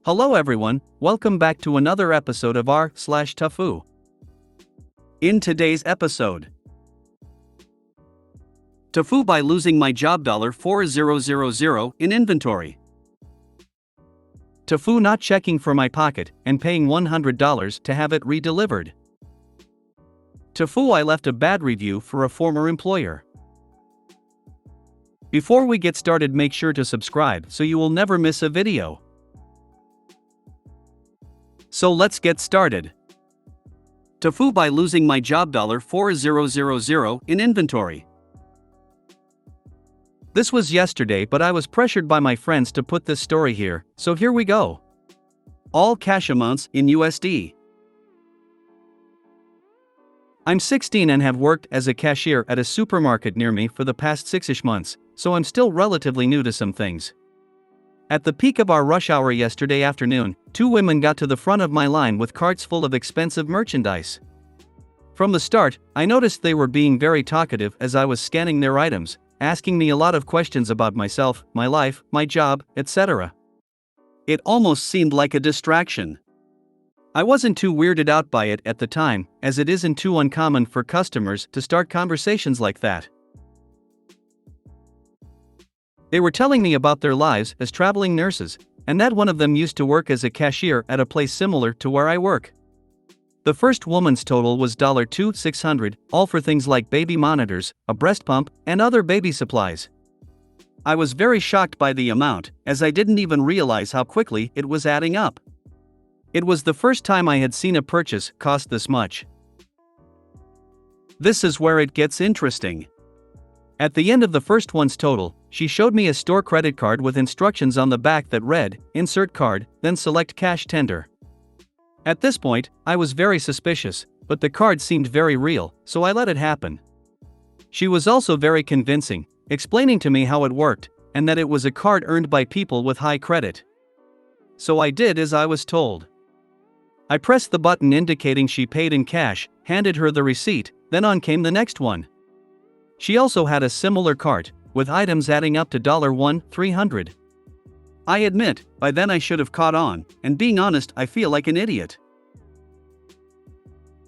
Hello everyone, welcome back to another episode of r/TIFU. In today's episode, TIFU by losing my job $4000 in inventory. TIFU not checking for my pocket and paying $100 to have it re-delivered. TIFU I left a bad review for a former employer. Before we get started, make sure to subscribe so you will never miss a video. So let's get started. TIFU by losing my job $4000 in inventory. This was yesterday, but I was pressured by my friends to put this story here, so here we go. All cash amounts in USD. I'm 16 and have worked as a cashier at a supermarket near me for the past 6-ish months, so I'm still relatively new to some things. At the peak of our rush hour yesterday afternoon, 2 women got to the front of my line with carts full of expensive merchandise. From the start, I noticed they were being very talkative as I was scanning their items, asking me a lot of questions about myself, my life, my job, etc. It almost seemed like a distraction. I wasn't too weirded out by it at the time, as it isn't too uncommon for customers to start conversations like that. They were telling me about their lives as traveling nurses, and that one of them used to work as a cashier at a place similar to where I work. The first woman's total was $2,600, all for things like baby monitors, a breast pump, and other baby supplies. I was very shocked by the amount, as I didn't even realize how quickly it was adding up. It was the first time I had seen a purchase cost this much. This is where it gets interesting. At the end of the first one's total, she showed me a store credit card with instructions on the back that read, "Insert card, then select cash tender." At this point, I was very suspicious, but the card seemed very real, so I let it happen. She was also very convincing, explaining to me how it worked, and that it was a card earned by people with high credit. So I did as I was told. I pressed the button indicating she paid in cash, handed her the receipt, then on came the next one. She also had a similar cart, with items adding up to $1,300. I admit, by then I should have caught on, and being honest, I feel like an idiot.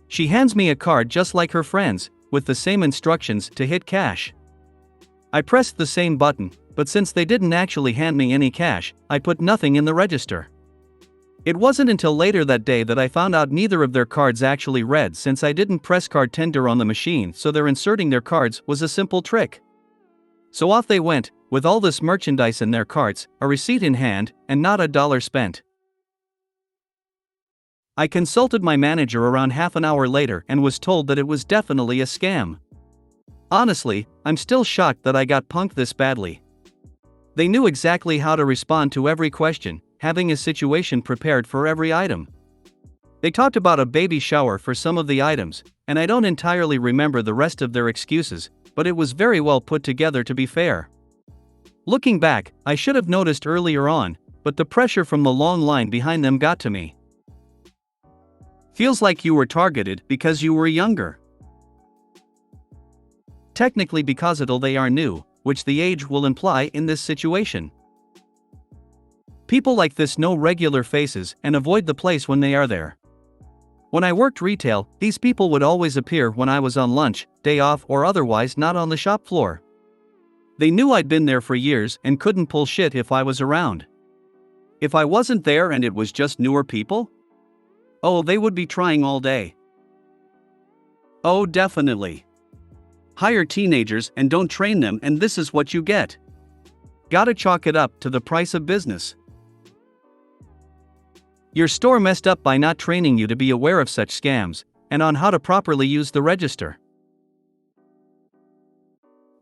She hands me a card just like her friends, with the same instructions to hit cash. I pressed the same button, but since they didn't actually hand me any cash, I put nothing in the register. It wasn't until later that day that I found out neither of their cards actually read, since I didn't press card tender on the machine, so their inserting their cards was a simple trick. So off they went, with all this merchandise in their carts, a receipt in hand, and not a dollar spent. I consulted my manager around half an hour later and was told that it was definitely a scam. Honestly, I'm still shocked that I got punked this badly. They knew exactly how to respond to every question, having a situation prepared for every item. They talked about a baby shower for some of the items, and I don't entirely remember the rest of their excuses, but it was very well put together to be fair. Looking back, I should have noticed earlier on, but the pressure from the long line behind them got to me. Feels like you were targeted because you were younger. Technically because they are new, which the age will imply in this situation. People like this know regular faces and avoid the place when they are there. When I worked retail, these people would always appear when I was on lunch, day off, or otherwise not on the shop floor. They knew I'd been there for years and couldn't pull shit if I was around. If I wasn't there and it was just newer people? Oh, they would be trying all day. Oh, definitely. Hire teenagers and don't train them, and this is what you get. Gotta chalk it up to the price of business. Your store messed up by not training you to be aware of such scams, and on how to properly use the register.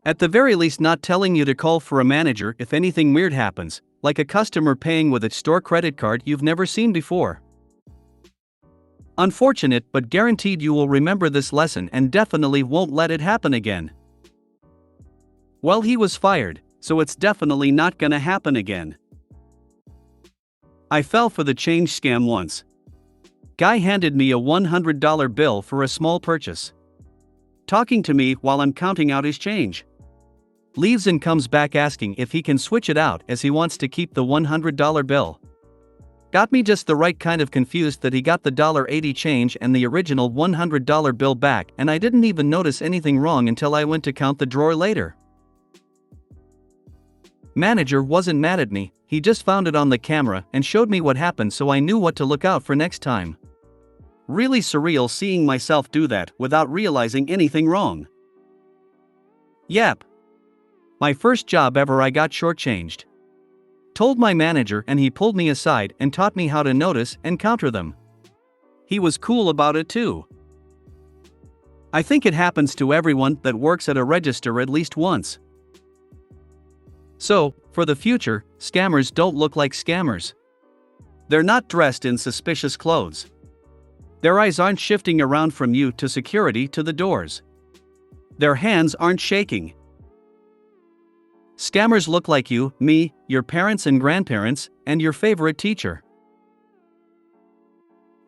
At the very least, not telling you to call for a manager if anything weird happens, like a customer paying with a store credit card you've never seen before. Unfortunate, but guaranteed you will remember this lesson and definitely won't let it happen again. Well, he was fired, so it's definitely not gonna happen again. I fell for the change scam once. Guy handed me a $100 bill for a small purchase. Talking to me while I'm counting out his change. Leaves and comes back asking if he can switch it out as he wants to keep the $100 bill. Got me just the right kind of confused that he got the $80 change and the original $100 bill back, and I didn't even notice anything wrong until I went to count the drawer later. Manager wasn't mad at me, he just found it on the camera and showed me what happened so I knew what to look out for next time. Really surreal seeing myself do that without realizing anything wrong. Yep. My first job ever, I got shortchanged. Told my manager and he pulled me aside and taught me how to notice and counter them. He was cool about it too. I think it happens to everyone that works at a register at least once. So, for the future, scammers don't look like scammers. They're not dressed in suspicious clothes. Their eyes aren't shifting around from you to security to the doors. Their hands aren't shaking. Scammers look like you, me, your parents and grandparents, and your favorite teacher.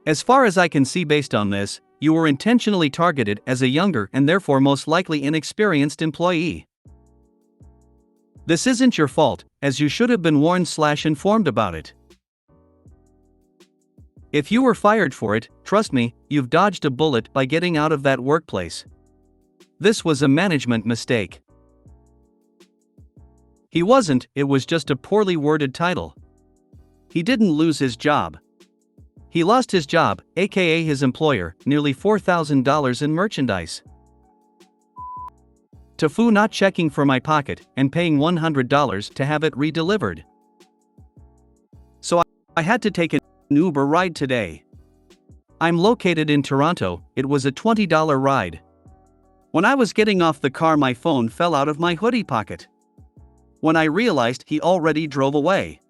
As far as I can see based on this, you were intentionally targeted as a younger and therefore most likely inexperienced employee. This isn't your fault, as you should have been warned/informed about it. If you were fired for it, trust me, you've dodged a bullet by getting out of that workplace. This was a management mistake. He wasn't, it was just a poorly worded title. He didn't lose his job. He lost his job, aka his employer, nearly $4,000 in merchandise. TIFU not checking for my pocket and paying $100 to have it re-delivered. So I had to take an Uber ride today. I'm located in Toronto, it was a $20 ride. When I was getting off the car, my phone fell out of my hoodie pocket. When I realized, he already drove away.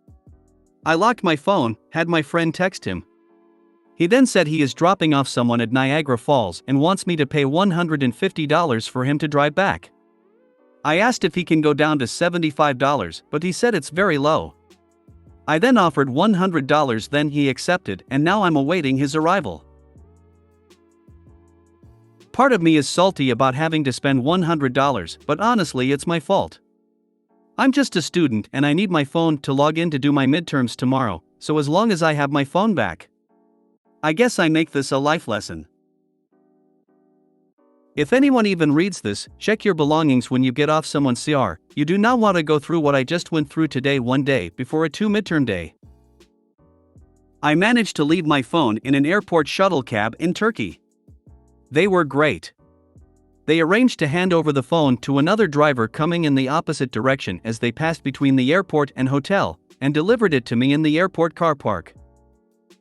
I locked my phone, had my friend text him. He then said he is dropping off someone at Niagara Falls and wants me to pay $150 for him to drive back. I asked if he can go down to $75, but he said it's very low. I then offered $100, then he accepted, and now I'm awaiting his arrival. Part of me is salty about having to spend $100, but honestly it's my fault. I'm just a student and I need my phone to log in to do my midterms tomorrow, so as long as I have my phone back. I guess I make this a life lesson. If anyone even reads this, check your belongings when you get off someone's car. You do not want to go through what I just went through today, one day before a 2 midterm day. I managed to leave my phone in an airport shuttle cab in Turkey. They were great. They arranged to hand over the phone to another driver coming in the opposite direction as they passed between the airport and hotel, and delivered it to me in the airport car park.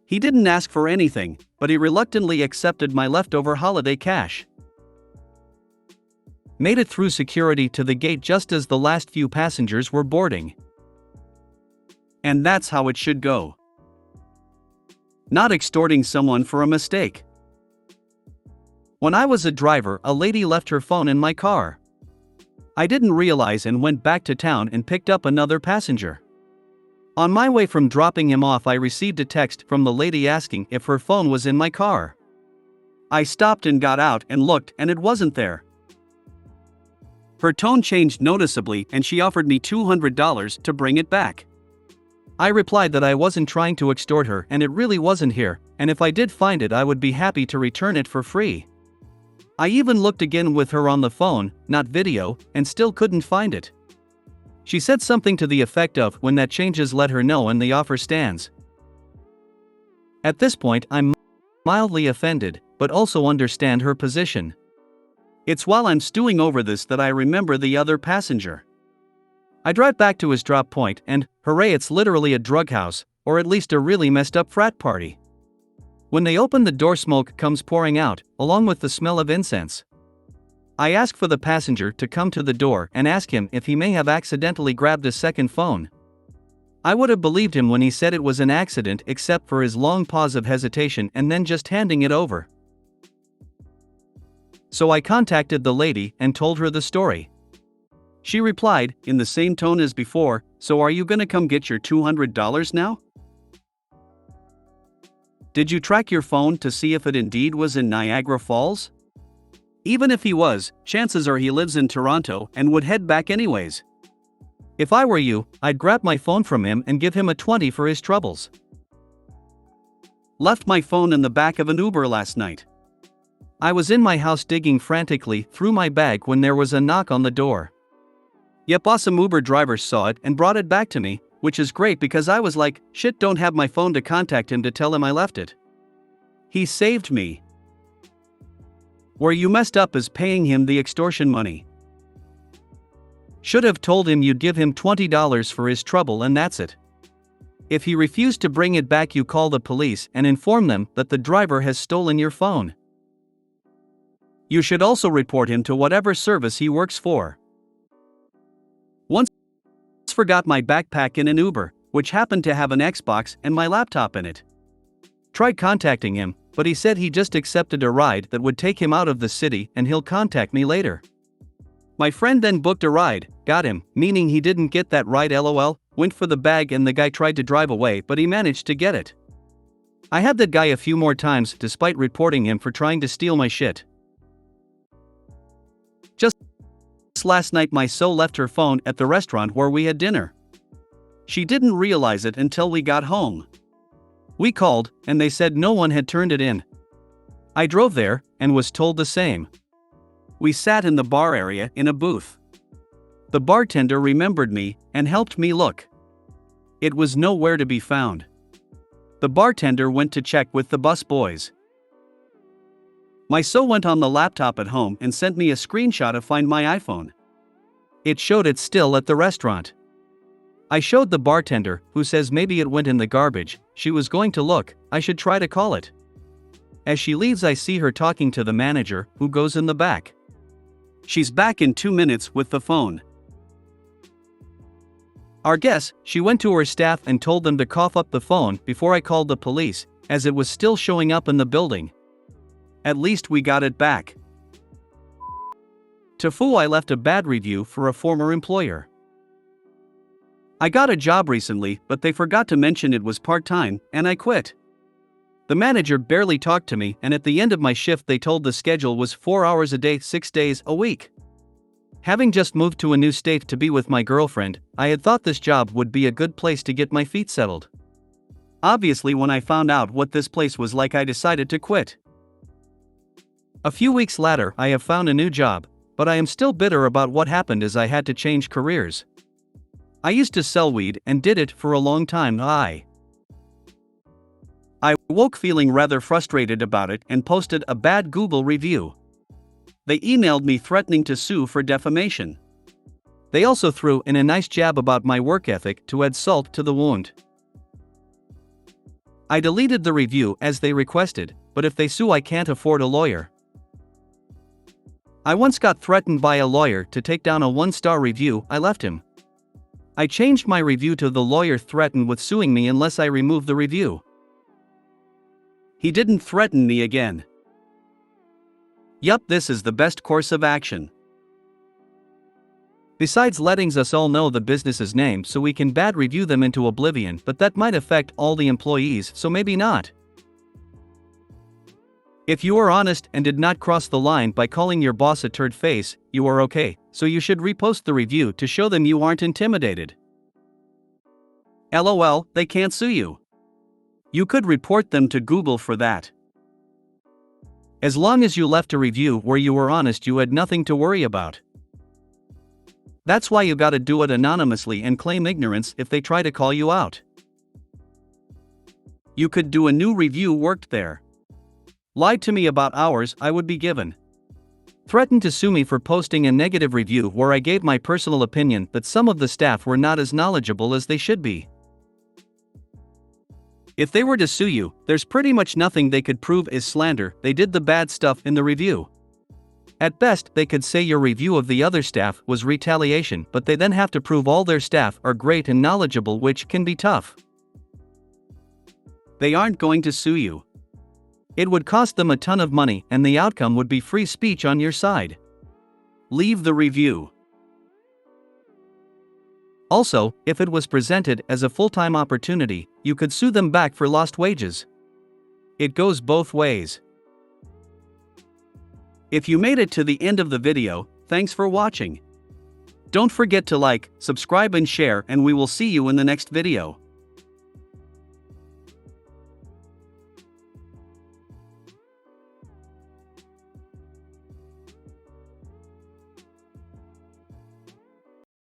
He didn't ask for anything, but he reluctantly accepted my leftover holiday cash. Made it through security to the gate just as the last few passengers were boarding. And that's how it should go. Not extorting someone for a mistake. When I was a driver, a lady left her phone in my car. I didn't realize and went back to town and picked up another passenger. On my way from dropping him off, I received a text from the lady asking if her phone was in my car. I stopped and got out and looked, and it wasn't there. Her tone changed noticeably and she offered me $200 to bring it back. I replied that I wasn't trying to extort her and it really wasn't here, and if I did find it I would be happy to return it for free. I even looked again with her on the phone, not video, and still couldn't find it. She said something to the effect of, when that changes let her know and the offer stands. At this point I'm mildly offended, but also understand her position. It's while I'm stewing over this that I remember the other passenger. I drive back to his drop point and, hooray, it's literally a drug house, or at least a really messed up frat party. When they open the door, smoke comes pouring out, along with the smell of incense. I ask for the passenger to come to the door and ask him if he may have accidentally grabbed a second phone. I would have believed him when he said it was an accident, except for his long pause of hesitation and then just handing it over. So I contacted the lady and told her the story. She replied, in the same tone as before, "So are you gonna come get your $200 now? Did you track your phone to see if it indeed was in Niagara Falls? Even if he was, chances are he lives in Toronto and would head back anyways. If I were you, I'd grab my phone from him and give him a 20 for his troubles. Left my phone in the back of an Uber last night. I was in my house digging frantically through my bag when there was a knock on the door. Yep, awesome Uber driver saw it and brought it back to me, which is great because I was like, shit, don't have my phone to contact him to tell him I left it. He saved me. Where you messed up is paying him the extortion money. Should have told him you'd give him $20 for his trouble and that's it. If he refused to bring it back, you call the police and inform them that the driver has stolen your phone. You should also report him to whatever service he works for. Once forgot my backpack in an Uber, which happened to have an Xbox and my laptop in it. Tried contacting him, but he said he just accepted a ride that would take him out of the city and he'll contact me later. My friend then booked a ride, got him, meaning he didn't get that ride lol, went for the bag and the guy tried to drive away but he managed to get it. I had that guy a few more times despite reporting him for trying to steal my shit. Just last night my so left her phone at the restaurant where we had dinner. She didn't realize it until we got home. We called, and they said no one had turned it in. I drove there, and was told the same. We sat in the bar area in a booth. The bartender remembered me, and helped me look. It was nowhere to be found. The bartender went to check with the bus boys. My so went on the laptop at home and sent me a screenshot of Find My iPhone. It showed it still at the restaurant. I showed the bartender, who says maybe it went in the garbage. She was going to look, I should try to call it. As she leaves I see her talking to the manager, who goes in the back. She's back in 2 minutes with the phone. Our guess, she went to her staff and told them to cough up the phone before I called the police, as it was still showing up in the building. At least we got it back. TIFU, I left a bad review for a former employer. I got a job recently, but they forgot to mention it was part-time, and I quit. The manager barely talked to me, and at the end of my shift they told the schedule was 4 hours a day, 6 days a week. Having just moved to a new state to be with my girlfriend, I had thought this job would be a good place to get my feet settled. Obviously, when I found out what this place was like, I decided to quit. A few weeks later, I have found a new job, but I am still bitter about what happened as I had to change careers. I used to sell weed and did it for a long time. I woke feeling rather frustrated about it and posted a bad Google review. They emailed me threatening to sue for defamation. They also threw in a nice jab about my work ethic to add salt to the wound. I deleted the review as they requested, but if they sue I can't afford a lawyer. I once got threatened by a lawyer to take down a 1-star review. I left him. I changed my review to the lawyer threatened with suing me unless I remove the review. He didn't threaten me again. Yup, this is the best course of action. Besides letting us all know the business's name so we can bad review them into oblivion, but that might affect all the employees, so maybe not. If you are honest and did not cross the line by calling your boss a turd face, you are okay, so you should repost the review to show them you aren't intimidated. LOL, they can't sue you. You could report them to Google for that. As long as you left a review where you were honest, you had nothing to worry about. That's why you gotta do it anonymously and claim ignorance if they try to call you out. You could do a new review worked there. Lied to me about hours I would be given. Threatened to sue me for posting a negative review where I gave my personal opinion that some of the staff were not as knowledgeable as they should be. If they were to sue you, there's pretty much nothing they could prove is slander. They did the bad stuff in the review. At best, they could say your review of the other staff was retaliation, but they then have to prove all their staff are great and knowledgeable, which can be tough. They aren't going to sue you. It would cost them a ton of money, and the outcome would be free speech on your side. Leave the review. Also, if it was presented as a full-time opportunity, you could sue them back for lost wages. It goes both ways. If you made it to the end of the video, thanks for watching. Don't forget to like, subscribe and share, and we will see you in the next video.